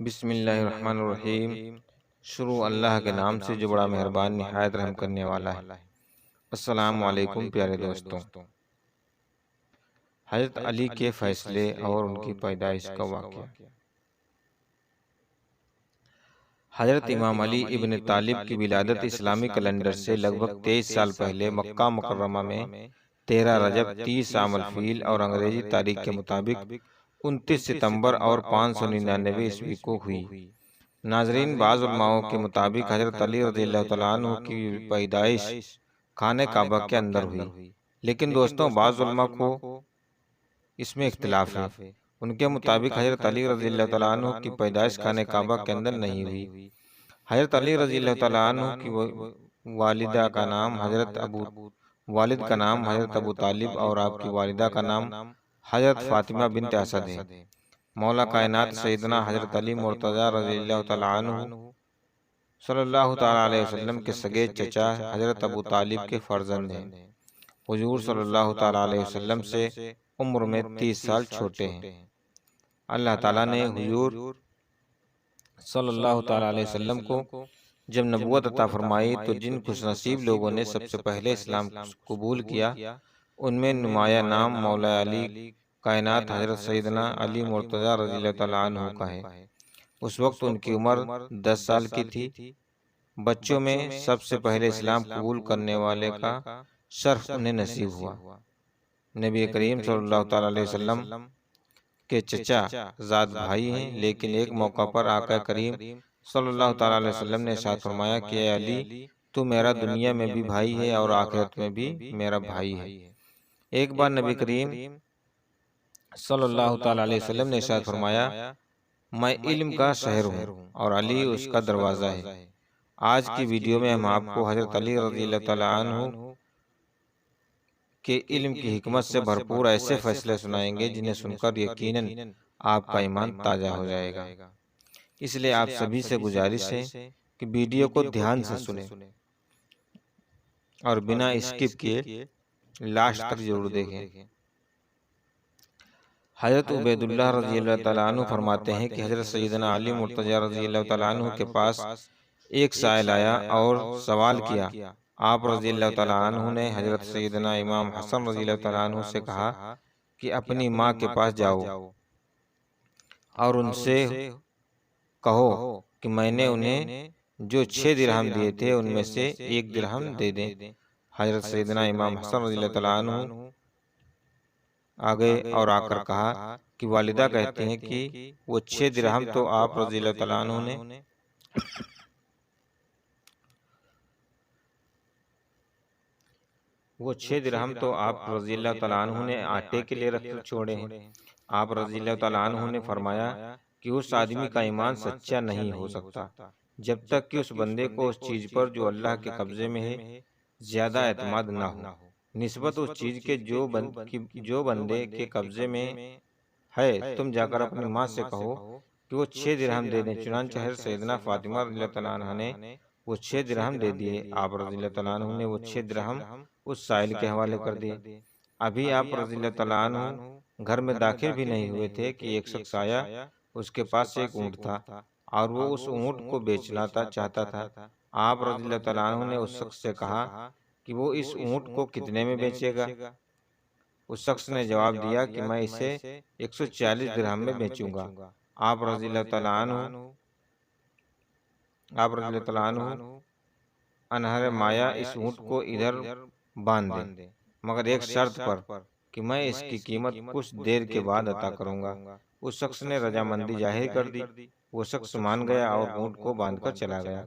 بسم اللہ الرحمن الرحیم۔ شروع اللہ کے نام سے جو بڑا مہربان نہایت رحم کرنے والا ہے۔ السلام علیکم پیارے دوستوں۔ حضرت علی کے فیصلے اور ان کی پیدائش کا واقعہ۔ حضرت امام علی ابن طالب کی ولادت اسلامی کیلنڈر سے لگ بھگ 23 سال پہلے مکہ مکرمہ میں 13 رجب 30 عام الفیل اور انگریزی تاریخ کے مطابق 29 ستمبر اور 599 عیسوی کو ہوئی۔ ناظرین، بعض علماء کے مطابق حضرت علی رضی اللہ تعالیٰ عنہ کی پیدائش خانہ کعبہ کے اندر ہوئی، لیکن دوستوں بعض علماء کو اس میں اختلاف ہے۔ ان کے مطابق حضرت علی رضی اللہ تعالیٰ عنہ کی پیدائش خانہ کعبہ کے اندر نہیں ہوئی۔ حضرت علی رضی اللہ تعالیٰ عنہ کی والد کا نام حضرت ابو طالب اور آپ کی والدہ کا نام حضرت فاطمہ بنت اسد ہے۔ مولا کائنات سیدنا حضرت علی مرتضیٰ رضی اللہ تعالیٰ عنہ صلی اللہ تعالیٰ علیہ وسلم کے سگے چچا حضرت ابو طالب کے فرزند ہیں۔ حضور صلی اللہ تعالیٰ علیہ وسلم سے عمر میں 30 سال چھوٹے ہیں۔ اللہ تعالیٰ نے حضور صلی اللہ تعالیٰ علیہ وسلم کو جب نبوت عطا فرمائی تو جن خوش نصیب لوگوں نے سب سے پہلے اسلام قبول کیا ان میں نمایاں نام مولا علی کائنات حضرت سیدنا علی مرتضیٰ رضی اللہ تعالیٰ عنہ کا ہے۔ اس وقت ان کی عمر 10 سال کی تھی۔ بچوں میں سب سے پہلے اسلام قبول کرنے والے کا شرف انہیں نصیب ہوا۔ نبی کریم صلی اللہ تعالیٰ علیہ وسلم کے چچا زاد بھائی ہیں، لیکن ایک موقع پر آقا کریم صلی اللہ تعالیٰ علیہ وسلم نے ارشاد فرمایا کہ اے علی، تو میرا دنیا میں بھی بھائی ہے اور آخرت میں بھی میرا بھائی ہے۔ ایک بار نبی کریم صلی اللہ تعالیٰ علیہ وسلم نے ارشاد فرمایا، میں علم کا شہر ہوں اور علی اس کا دروازہ ہے۔ آج کی ویڈیو میں ہم آپ کو حضرت علی رضی اللہ تعالیٰ عنہ کے علم کی حکمت سے بھرپور ایسے فیصلے سنائیں گے جنہیں سن کر یقیناً آپ کا ایمان تازہ ہو جائے گا۔ اس لیے آپ سبھی سے گزارش ہے کہ ویڈیو کو دھیان سے سنیں اور بنا اسکپ کیے لاسٹ تک ضرور دیکھیں۔ حضرت عبید اللہ رضی اللہ تعالیٰ عنہ فرماتے ہیں کہ حضرت سیدنا علی مرتضیٰ رضی اللہ تعالیٰ عنہ کے پاس ایک سائل آیا اور سوال کیا۔ آپ رضی اللہ تعالیٰ عنہ نے حضرت سیدنا امام حسن رضی اللہ تعالیٰ عنہ سے کہا کہ اپنی ماں کے پاس جاؤ اور ان سے کہو کہ میں نے انہیں جو 6 درہم دیے تھے ان میں سے 1 درہم دے دیں۔ حضرت سیدنا امام حسن رضی اللہ تعالیٰ عنہ آگے اور آ کر کہا کہ والدہ کہتے ہیں کہ وہ 6 درہم تو آپ رضی اللہ تعالیٰ عنہ نے رضی اللہ تعالیٰ عنہ نے آٹے کے لیے رکھ چھوڑے ہیں۔ آپ رضی اللہ تعالیٰ عنہ نے فرمایا کہ اس آدمی کا ایمان سچا نہیں ہو سکتا جب تک کہ اس بندے کو اس چیز پر جو اللہ کے قبضے میں ہے زیادہ اعتماد نہ ہو نسبت اس چیز کے جو بندے کے قبضے میں ہے۔ تم جا کر اپنی ماں سے کہو کہ وہ 6 درہم دے دیں۔ چنانچہ حضرت سیدنا فاطمہ رضی اللہ تعالیٰ عنہ نے وہ 6 درہم دے دیے۔ آپ رضی اللہ تعالیٰ عنہ نے وہ 6 درہم اس سائل کے حوالے کر دیے۔ ابھی آپ رضی اللہ تعالیٰ عنہ گھر میں داخل بھی نہیں ہوئے تھے کہ ایک شخص آیا۔ اس کے پاس ایک اونٹ تھا اور وہ اس اونٹ کو بیچنا چاہتا تھا۔ آپ رضی اللہ تعالیٰ عنہ نے اس شخص سے کہا کہ وہ اس اونٹ کو کتنے میں بیچے گا؟ اس شخص نے جواب دیا کہ میں اسے 140 درہم میں بیچوں گا۔ آپ رضی اللہ تعالیٰ عنہ انہر مایا اس اونٹ کو ادھر باندھ دے، مگر ایک شرط پر کہ میں اس کی قیمت کچھ دیر کے بعد عطا کروں گا۔ اس شخص نے رضامندی ظاہر کر دی۔ وہ شخص مان گیا اور اونٹ کو باندھ کر چلا گیا۔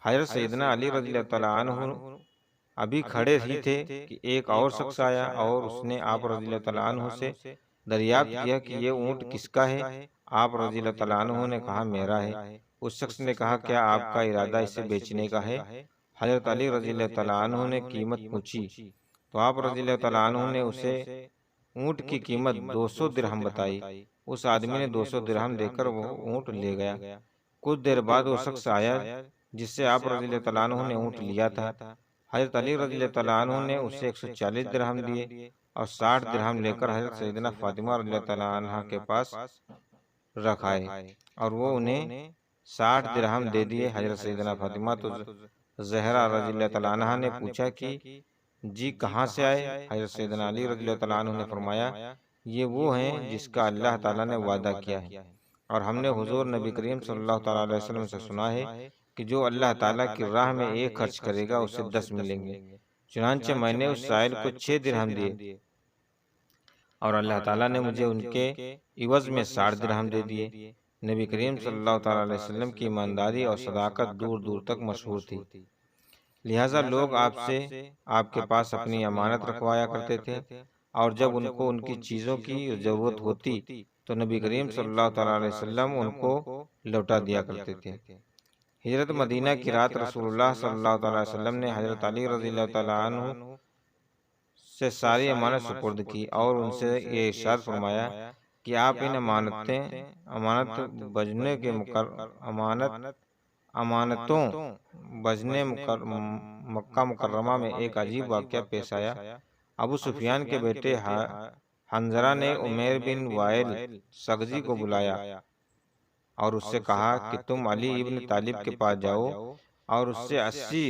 حضرت سیدنا علی رضی اللہ تعالیٰ عنہ ابھی کھڑے ہی تھے کہ ایک اور شخص آیا اور اس نے آپ رضی اللہ تعالیٰ عنہ سے دریافت کیا کہ یہ اونٹ کس کا ہے؟ آپ رضی اللہ تعالیٰ عنہ نے کہا میرا ہے۔ اس شخص نے کہا کیا آپ کا ارادہ اسے بیچنے کا ہے؟ حضرت علی رضی اللہ تعالیٰ عنہ نے قیمت پوچھی تو آپ رضی اللہ تعالیٰ عنہ نے اسے اونٹ کی قیمت 200 درہم بتائی۔ اس آدمی نے 200 درہم دے کر وہ اونٹ لے گیا۔ کچھ دیر بعد وہ شخص آیا جس سے آپ رضی اللہ تعالیٰ عنہ نے اونٹ لیا تھا۔ حضرت علی رضی اللہ تعالیٰ عنہ نے اسے 140 درہم دیے اور 60 درہم لے کر حضرت سیدنا فاطمہ رضی اللہ تعالیٰ عنہ کے پاس رکھ آئے، اور وہ انہیں 60 درہم دے دیے۔ حضرت سیدنا فاطمہ تو زہرا رضی اللہ تعالیٰ عنہ نے پوچھا کہ جی کہاں سے آئے؟ حضرت سیدنا علی رضی اللہ تعالیٰ عنہ نے فرمایا یہ وہ ہیں جس کا اللہ تعالیٰ نے وعدہ کیا ہے، اور ہم نے حضور نبی کریم صلی اللہ تعالیٰ علیہ وسلم سے سنا ہے کہ جو اللہ تعالیٰ کی راہ میں 1 خرچ کرے گا اسے 10 ملیں گے۔ چنانچہ میں نے اس سائل کو 6 درہم دیے، اور اللہ تعالیٰ نے مجھے ان کے عوض میں 60 درہم دے دیے۔ نبی کریم صلی اللہ تعالیٰ علیہ وسلم کی ایمانداری اور صداقت دور دور تک مشہور تھی، لہٰذا لوگ آپ کے پاس اپنی امانت رکھوایا کرتے تھے، اور جب ان کو ان کی چیزوں کی ضرورت ہوتی تو نبی کریم صلی اللہ تعالیٰ علیہ وسلم ان کو لوٹا دیا کرتے تھے۔ ہجرت مدینہ کی رات رسول اللہ صلی اللہ تعالیٰ علیہ وسلم نے حضرت علی رضی اللہ تعالیٰ عنہ سے ساری امانت سپرد کی، اور ان سے یہ ارشاد فرمایا کہ آپ ان امانتوں بجنے مکہ مکرمہ میں ایک عجیب واقعہ پیش آیا۔ ابو سفیان کے بیٹے حنظلہ نے عمیر بن وائل سغزی کو بلایا اور اس سے کہا کہ تم علی ابن طالب کے پاس جاؤ اور اس سے 80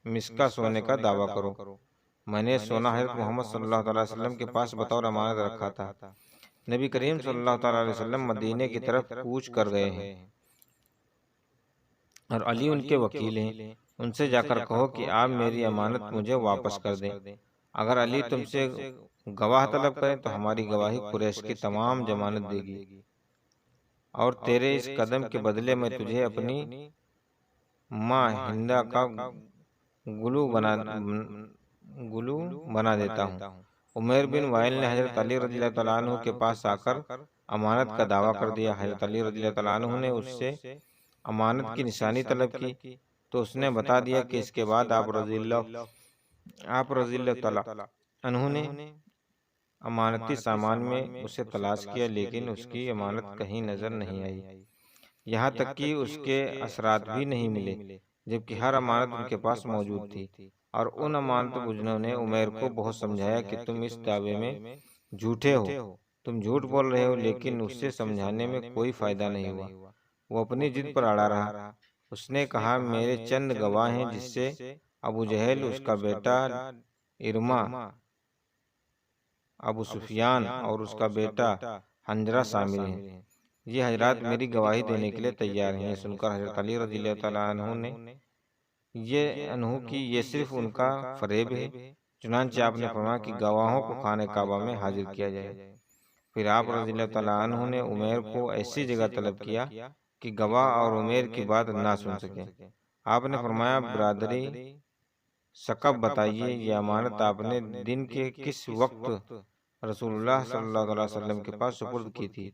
مسکہ سونے کا دعویٰ کرو۔ میں نے سونا حضرت محمد صلی اللہ علیہ وسلم کے پاس بطور امانت رکھا تھا۔ نبی کریم صلی اللہ تعالیٰ علیہ وسلم مدینے کی طرف کوچ کر گئے ہیں، اور علی ان کے وکیل ہیں، ان سے جا کر کہو کہ آپ میری امانت مجھے واپس کر دیں۔ اگر علی تم سے گواہ طلب کریں تو ہماری گواہی قریش کی تمام ضمانت دے گی، اور تیرے اس قدم کے بدلے میں تجھے اپنی ماں ہندہ کا گلو بنا دیتا ہوں۔ عمیر بن وائل نے حضرت علی رضی اللہ تعالیٰ عنہ کے پاس آ کر امانت کا دعویٰ کر دیا۔ حضرت علی رضی اللہ تعالیٰ عنہ نے اس سے امانت کی نشانی طلب کی تو اس نے بتا دیا کہ اس کے بعد آپ رضی اللہ تعالیٰ عنہ نے امانتی سامان میں اسے تلاش کیا، لیکن اس کی امانت کہیں نظر نہیں آئی، یہاں تک کہ اس کے اثرات بھی نہیں ملے، جبکہ ہر امانت ان کے پاس موجود تھی۔ اور ان امانت گزنوں نے عمیر کو بہت سمجھایا کہ تم اس دعوے میں جھوٹے ہو، تم جھوٹ بول رہے ہو، لیکن اسے سمجھانے میں کوئی فائدہ نہیں ہوا، وہ اپنی ضد پر اڑا رہا۔ اس نے کہا میرے چند گواہ ہیں جس سے ابو جہل، اس کا بیٹا ارما، ابو سفیان اور اس کا بیٹا حنظلہ شامل ہیں، یہ حضرات میری گواہی دینے کے لیے تیار ہیں۔ یہ سن کر حضرت علی رضی اللہ تعالیٰ عنہ نے یہ صرف ان کا فریب ہے، چنانچہ آپ نے فرمایا کہ گواہوں کو خانہ کعبہ میں حاضر کیا جائے۔ پھر آپ رضی اللہ تعالیٰ عنہ نے عمیر کو ایسی جگہ طلب کیا کہ گواہ اور عمیر کی بات نہ سن سکیں۔ آپ نے فرمایا برادری ثقف بتائیے یہ امانت آپ نے دن کے کس وقت رسول اللہ صلی اللہ علیہ وسلم کے پاس سپرد کی تھی؟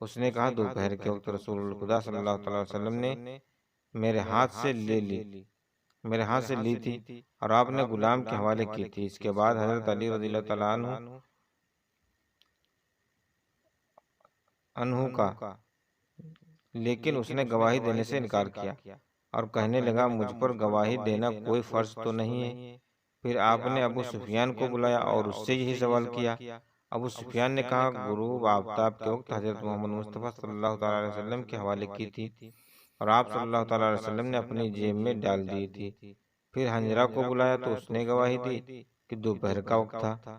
اس نے کہا دوپہر کے وقت رسول خدا صلی اللہ علیہ وسلم نے میرے ہاتھ سے لی تھی اور آپ نے غلام کے حوالے کی تھی۔ اس کے بعد حضرت علی رضی اللہ تعالیٰ عنہ کا، لیکن اس نے گواہی دینے سے انکار کیا اور کہنے لگا مجھ پر گواہی دینا کوئی فرض تو نہیں ہے۔ پھر آپ نے ابو سفیان کو بلایا اور اس سے یہی سوال کیا۔ ابو سفیان نے کہا غروب آفتاب کے وقت حضرت محمد مصطفیٰ صلی اللہ تعالیٰ علیہ وسلم کے حوالے کی تھی اور آپ صلی اللہ تعالیٰ علیہ وسلم نے اپنی جیب میں ڈال دی تھی۔ پھر حنظلہ کو بلایا تو اس نے گواہی دی کہ دوپہر کا وقت تھا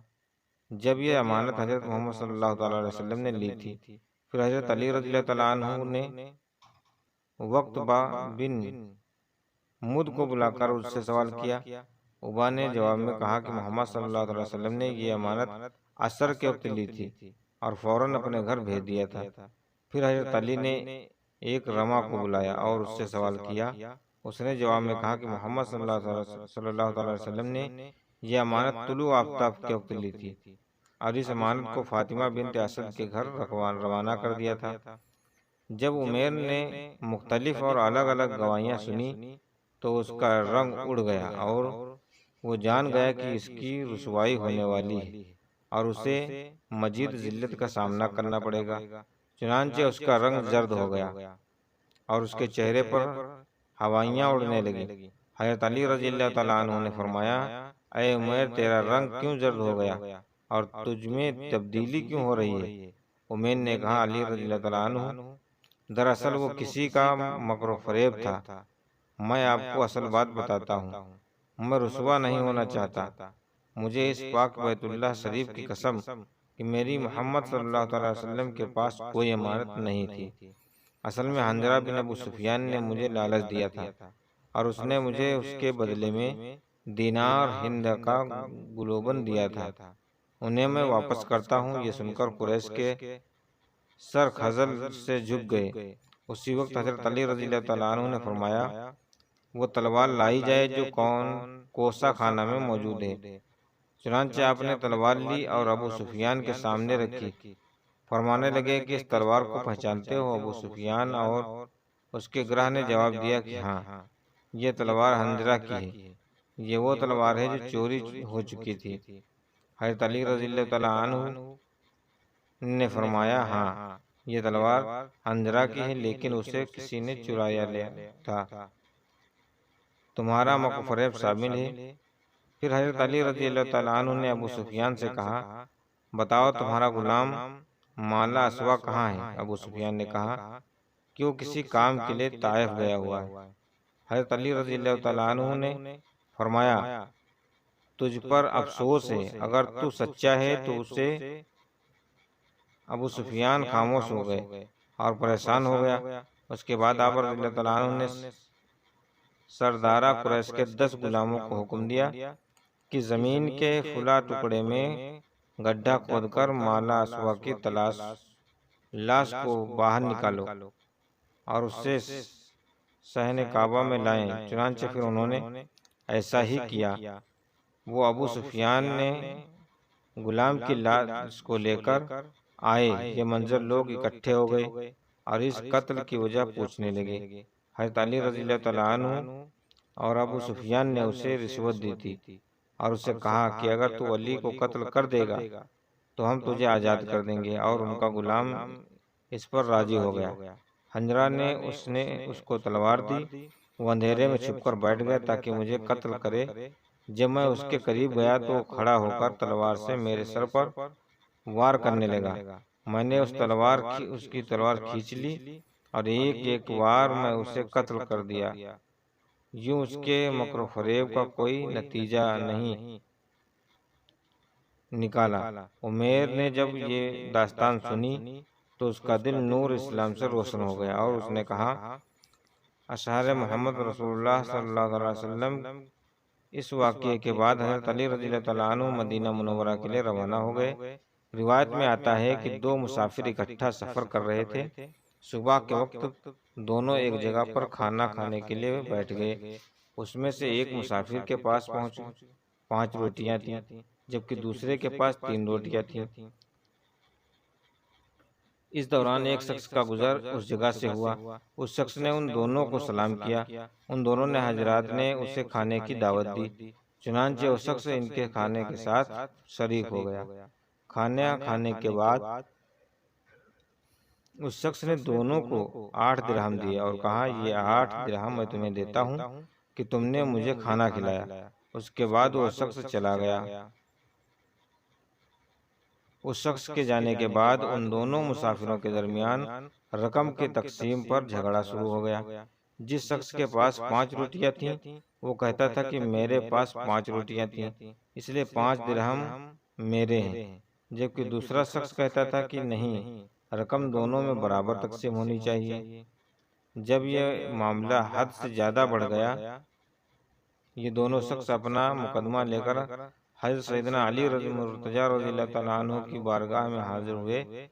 جب یہ امانت حضرت محمد صلی اللہ تعالیٰ علیہ وسلم نے لی تھی۔ پھر حضرت علی رضی اللہ تعالیٰ عنہ نے وقتبہ بن مد کو بلا کر اس سے سوال کیا۔ عبا نے جواب میں کہا کہ محمد صلی اللہ علیہ وسلم نے یہ امانت عصر کے وقت لی تھی اور فوراً اپنے گھر بھیج دیا تھا۔ پھر حضرت علی نے ایک رما کو بلایا اور اس سے سوال کیا۔ اس نے جواب میں کہا کہ محمد صلی اللہ علیہ وسلم نے یہ امانت طلوع آفتاب کے وقت لی تھی اور اس امانت کو فاطمہ بنت اسد کے گھر روانہ کر دیا تھا۔ جب عمیر نے مختلف اور الگ الگ گواہیاں سنی تو اس کا رنگ اڑ گیا اور وہ جان گیا کہ اس کی رسوائی ہونے والی ہے اور اسے مزید ذلت کا سامنا کرنا پڑے گا۔ چنانچہ اس کا رنگ زرد ہو گیا اور اس کے چہرے پر ہوائیاں اڑنے لگیں۔ حضرت علی رضی اللہ تعالیٰ عنہ نے فرمایا اے عمیر تیرا رنگ کیوں زرد ہو گیا اور تجھ میں تبدیلی کیوں ہو رہی ہے؟ عمیر نے کہا علی رضی اللہ تعالیٰ عنہ دراصل وہ کسی کا مکر و فریب تھا، میں آپ کو اصل بات بتاتا ہوں، میں رسوا نہیں ہونا چاہتا، مجھے اس پاک بیت اللہ شریف کی قسم کہ میری محمد صلی اللہ تعالی وسلم کے پاس کوئی امانت نہیں تھی، اصل میں حنظلہ بن ابو سفیان نے مجھے لالچ دیا تھا اور اس نے مجھے اس کے بدلے میں دینار ہند کا گلوبن دیا تھا، انہیں میں واپس کرتا ہوں۔ یہ سن کر قریش کے سر خزل سے جھک گئے۔ اسی وقت حضرت علی رضی اللہ تعالیٰ عنہ نے فرمایا وہ تلوار لائی جائے جو کوسہ خانہ میں موجود ہے۔ چنانچہ آپ نے تلوار لی اور ابو سفیان کے سامنے رکھی، فرمانے لگے کہ اس تلوار کو پہچانتے ہو؟ ابو سفیان اور اس کے گرہ نے جواب دیا کہ ہاں، یہ تلوار حنظلہ کی ہے، یہ وہ تلوار ہے جو چوری ہو چکی تھی۔ حضرت علی رضی اللہ تعالیٰ عنہ نے فرمایا ہاں، یہ تلوار حنظلہ کی ہے، لیکن اسے کسی نے چرایا لیا تھا، تمہارا مکر و فریب شامل ہے۔ پھر حضرت علی رضی اللہ تعالیٰ عنہ نے ابو سفیان سے کہا بتاؤ تمہارا غلام مالا اسوا کہاں ہے؟ ابو سفیان نے کہا کہ وہ کسی کام کے لیے طائف گیا ہوا ہے۔ حضرت علی رضی اللہ تعالیٰ عنہ نے فرمایا تجھ پر افسوس ہے، اگر تو سچا ہے تو اسے۔ ابو سفیان خاموش ہو گئے اور پریشان ہو گیا۔ اس کے بعد آپ رضی اللہ تعالیٰ عنہ نے سردارہ قریش کے 10 غلاموں کو حکم دیا کہ زمین کے فلاں ٹکڑے میں گڈھا کھود کر مالا اسوا کی لاش کو باہر نکالو اور اسے صحن کعبہ میں لائیں۔ چنانچہ پھر انہوں نے ایسا ہی کیا۔ وہ ابو سفیان نے غلام کی لاش کو لے کر آئے۔ یہ منظر لوگ اکٹھے ہو گئے اور اس قتل کی وجہ پوچھنے لگے۔ حضرت علی رضی اللہ تعالیٰ عنہ اور ابو سفیان نے اسے رشوت دی تھی اور اسے کہا کہ اگر تو علی کو قتل کر دے گا تو ہم تجھے آزاد کر دیں گے، اور ان کا غلام اس پر راضی ہو گیا۔ حنظلہ نے اس کو تلوار دی، وہ اندھیرے میں چھپ کر بیٹھ گیا تاکہ مجھے قتل کرے۔ جب میں اس کے قریب گیا تو وہ کھڑا ہو کر تلوار سے میرے سر پر وار کرنے لگا۔ میں نے اس کی تلوار کھینچ لی اور ایک ایک وار میں اسے قتل کر دیا۔ یوں اس کے مکر و فریب کا کوئی نتیجہ نہیں نکالا۔ عمیر نے جب یہ داستان سنی تو اس کا دل نور اسلام سے روشن ہو گیا اور اس نے کہا اشعار محمد رسول اللہ صلی اللہ علیہ وسلم۔ اس واقعے کے بعد حضرت علی رضی اللہ تعالیٰ عنہ مدینہ منورہ کے لیے روانہ ہو گئے۔ روایت میں آتا ہے کہ 2 مسافر اکٹھا سفر کر رہے تھے۔ صبح کے وقت دونوں ایک جگہ پر کھانا کھانے کے لیے بیٹھ گئے۔ اس میں سے ایک مسافر کے پاس 5 روٹیاں تھیں جبکہ دوسرے کے پاس 3 روٹیاں تھیں۔ اس دوران ایک شخص کا گزر اس جگہ سے ہوا۔ اس شخص نے ان دونوں کو سلام کیا۔ ان دونوں نے حضرات نے اسے کھانے کی دعوت دی، چنانچہ وہ شخص ان کے کھانے کے ساتھ شریک ہو گیا۔ کھانا کھانے کے بعد اس شخص نے دونوں کو 8 درہم دیے اور کہا یہ 8 درہم میں تمہیں دیتا ہوں کہ تم نے مجھے کھانا کھلایا۔ اس کے بعد وہ شخص چلا گیا۔ اس شخص کے جانے کے بعد ان دونوں مسافروں کے درمیان رقم کے تقسیم پر جھگڑا شروع ہو گیا۔ جس شخص کے پاس 5 روٹیاں تھیں وہ کہتا تھا کہ میرے پاس 5 روٹیاں تھیں اس لیے 5 درہم میرے ہیں، جبکہ دوسرا شخص کہتا تھا کہ نہیں، رقم دونوں میں برابر تقسیم ہونی چاہیے۔ جب یہ معاملہ حد سے زیادہ بڑھ گیا، یہ دونوں شخص اپنا مقدمہ لے کر حضرت سیدنا علی مرتضی رضی اللہ تعالیٰ عنہ کی بارگاہ میں حاضر ہوئے۔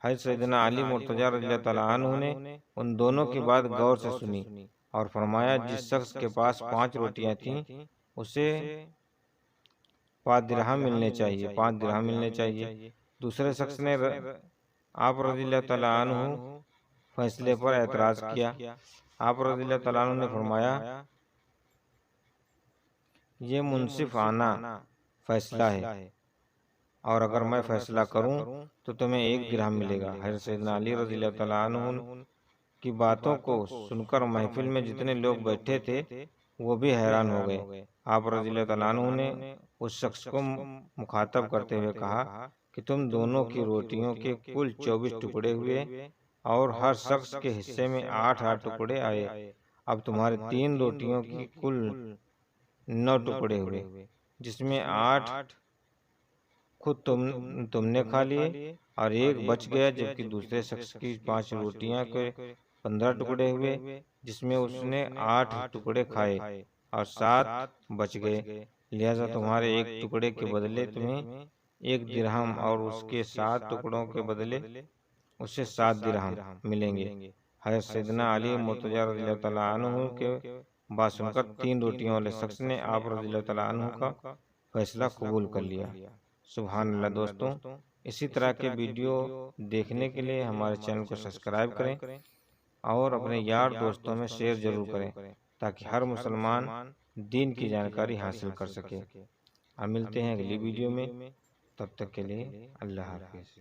حضرت سیدنا علی مرتضی رضی اللہ تعالیٰ عنہ نے ان دونوں کی بات غور سے سنی اور فرمایا جس شخص کے پاس 5 روٹیاں تھیں اسے 5 درہم ملنے چاہیے، 5 درہم ملنے چاہیے۔ دوسرے شخص نے آپ رضی اللہ تعالیٰ عنہ فیصلے پر اعتراض کیا۔ آپ رضی اللہ تعالیٰ عنہ نے فرمایا یہ منصفانہ فیصلہ ہے اور اگر میں فیصلہ کروں تو تمہیں 1 درہم ملے گا۔ حضرت سیدنا علی رضی اللہ تعالیٰ عنہ کی باتوں کو سن کر محفل میں جتنے لوگ بیٹھے تھے وہ بھی حیران ہو گئے۔ آپ رضی اللہ تعالیٰ عنہ نے اس شخص کو مخاطب کرتے ہوئے کہا کہ تم دونوں کی روٹیوں کے کل 24 ٹکڑے ہوئے اور ہر شخص کے حصے میں 8 ٹکڑے آئے۔ اب تمہارے 3 روٹیوں کی کل 9 ٹکڑے ہوئے، جس میں 8 خود تم نے کھا لیے اور ایک بچ گیا، جبکہ دوسرے شخص کی 5 روٹیاں کے 15 ٹکڑے ہوئے، جس میں اس نے 8 ٹکڑے کھائے اور 7 بچ گئے۔ لہذا تمہارے ایک ٹکڑے کے بدلے تمہیں 1 درہم اور اس کے 7 ٹکڑوں کے بدلے اسے 7 درہم ملیں گے۔ حضرت سیدنا علی مرتضیٰ رضی اللہ تعالیٰ عنہ کے بات سن کر 3 روٹیوں والے شخص نے آپ رضی اللہ تعالیٰ عنہ کا فیصلہ قبول کر لیا۔ سبحان اللہ۔ دوستوں، اسی طرح کے ویڈیو دیکھنے کے لیے ہمارے چینل کو سبسکرائب کریں اور اپنے یار دوستوں میں شیئر ضرور کریں، تاکہ ہر مسلمان دین کی جانکاری حاصل کر سکے۔ ہم ملتے ہیں اگلی ویڈیو میں، تب تک کے لیے اللہ حافظ۔